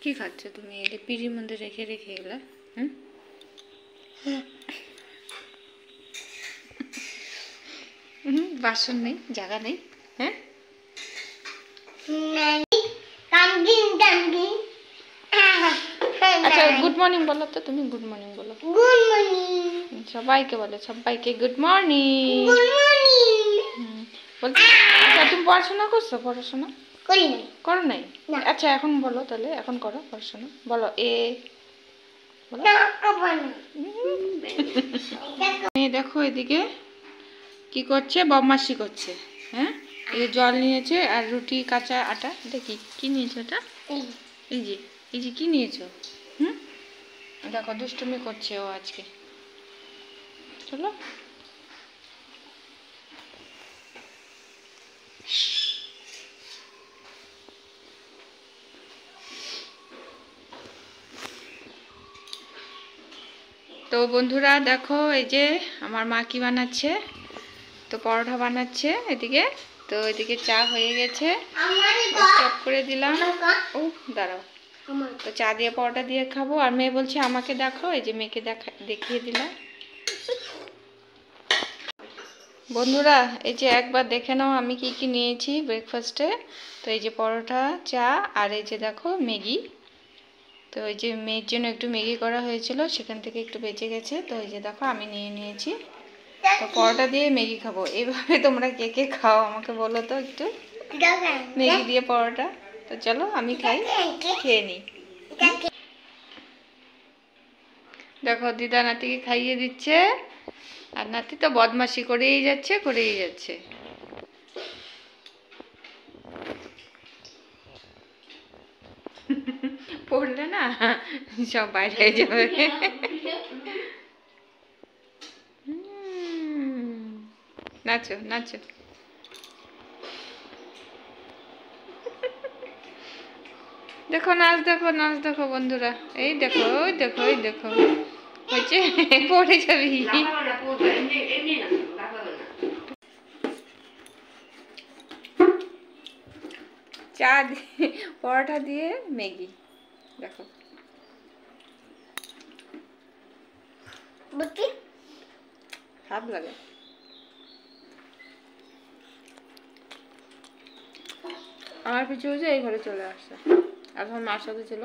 কি খাচ্ছ তুমি? এটা পিড়ির মধ্যে রেখে রেখে গেলে। বাসন নেই, জায়গা নেই। হ্যাঁ, আচ্ছা গুড মর্নিং বলো তো তুমি। গুড মর্নিং বলো। গুড মর্নিং সবাইকে বলো, সবাইকে গুড মর্নিং। বলছি আচ্ছা তুমি পড়াশোনা করছো? পড়াশোনা করো নাই? আচ্ছা এখন বলো তাহলে, এখন করো পড়াশোনা। বলো এ বলো। দেখো এদিকে কি করছে, বদমাশি করছে। হ্যাঁ, এই জল নিয়েছে আর রুটি কাঁচা আটা। দেখি কি নিয়েছো এটা? এই যে এই যে কি নিয়েছো? দেখো দুষ্টুমি করছে ও আজকে। চলো তো বন্ধুরা দেখো, এই যে আমার মা কি বানাচ্ছে। তো পরোটা বানাচ্ছে এদিকে। তো এদিকে চা হয়ে গেছে, স্টপ করে দিলাম। ও দাঁড়াও। তো চা দিয়ে পরোটা দিয়ে খাবো। আর মেয়ে বলছে আমাকে দেখো, এই যে মেয়েকে দেখিয়ে দিলাম। বন্ধুরা এই যে একবার দেখে নাও আমি কি কি নিয়েছি ব্রেকফাস্টে। তো এই যে পরোটা, চা, আর এই যে দেখো ম্যাগি। তো এই যে মেয়ের জন্য একটু ম্যাগি করা হয়েছিল, সেখান থেকে একটু বেঁচে গেছে। তো এই যে দেখো আমি নিয়ে নিয়েছি। তো পরোটা দিয়ে ম্যাগি খাবো। এইভাবে তোমরা কে কে খাও আমাকে বলো তো একটু, ম্যাগি দিয়ে পরোটা। তো চলো আমি খাই, খেয়ে নিই। দেখো দিদা নাতিকে খাইয়ে দিচ্ছে, আর নাতি তো বদমাশি করেই যাচ্ছে করেই যাচ্ছে। পড়লে না সব বাইরে হয়ে যাবে। নাচো নাচো। দেখো নাচ, দেখো নাচ, দেখো বন্ধুরা। এই দেখো ওই দেখো ওই দেখো, হয়েছে পড়ে যাবি। চা দিয়ে পরোটা দিয়ে ম্যাগি দেখো। খারাপ লাগে। আমার পিছু হয়েছে এই ঘরে চলে আসছে। এখন মার সাথে ছিল।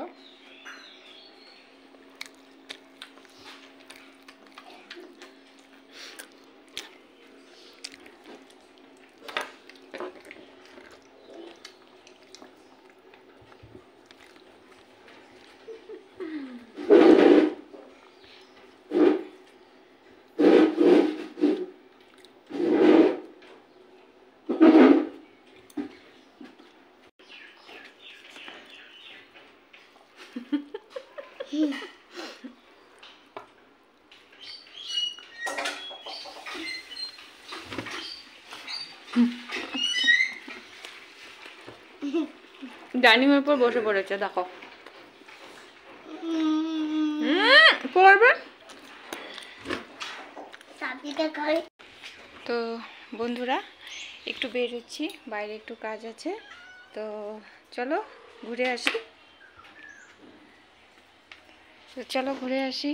ডাইনিং এর উপর বসে পড়েছে দেখো। পড়বে। তো বন্ধুরা একটু বেরোচ্ছি, বাইরে একটু কাজ আছে। তো চলো ঘুরে আসি। তো চলো ঘুরে আসি।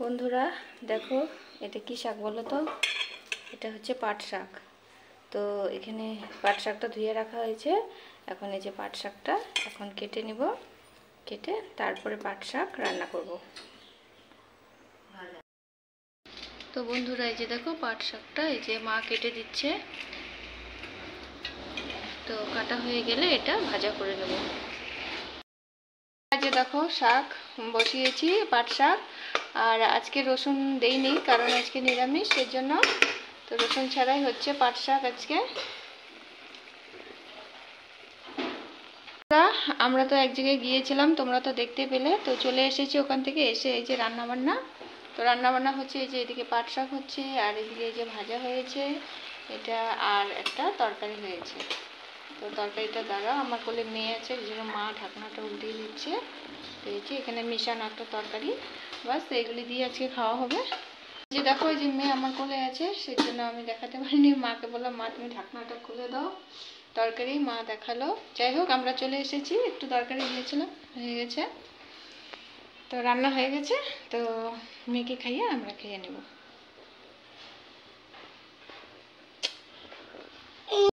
বন্ধুরা দেখো এটা কি শাক বলো তো? এটা হচ্ছে পাট শাক। তো এখানে পাট শাকটা ধুয়ে রাখা হয়েছে। এখন এই যে পাট শাকটা এখন কেটে নিব, কেটে তারপরে পাট শাক রান্না করব। তো বন্ধুরা এই যে দেখো পাট শাকটা এই যে মা কেটে দিচ্ছে। তো কাটা হয়ে গেলে এটা ভাজা করে নেব। এই যে দেখো শাক বসিয়েছি, পাট শাক। আর আজকে রসুন দেইনি কারণ আজকে নিরামিষ, এর জন্য। তো রসুন ছাড়াই হচ্ছে পাট শাক আজকে। আমরা তো এক জায়গায় গিয়েছিলাম, তোমরা তো দেখতে পেলে। তো চলে এসেছি ওখান থেকে, এসে এই যে রান্না বান্না তো রান্না বান্না হচ্ছে, এই যে এদিকে পাট শাক হচ্ছে, আর এদিকে এই যে ভাজা হয়েছে এটা, আর একটা তরকারি হয়েছে। তো তরকারিটা দ্বারা আমার কোলে মেয়ে আছে, এই জন্য মা ঢাকনাটা উল্টিয়ে দিচ্ছে। তো এই যে এখানে মিশানো একটা তরকারি, বাস এগুলি দিয়ে আজকে খাওয়া হবে। যে দেখো এই যে মেয়ে আমার কোলে আছে, সেই জন্য আমি দেখাতে পারিনি। মাকে বললাম, মা তুমি ঢাকনাটা খুলে দাও, তরকারি মা দেখালো। যাই হোক, আমরা চলে এসেছি, একটু তরকারি দিয়েছিলাম, হয়ে গেছে। তো রান্না হয়ে গেছে, তো মেয়েকে খাইয়ে আমরা খেয়ে নেব।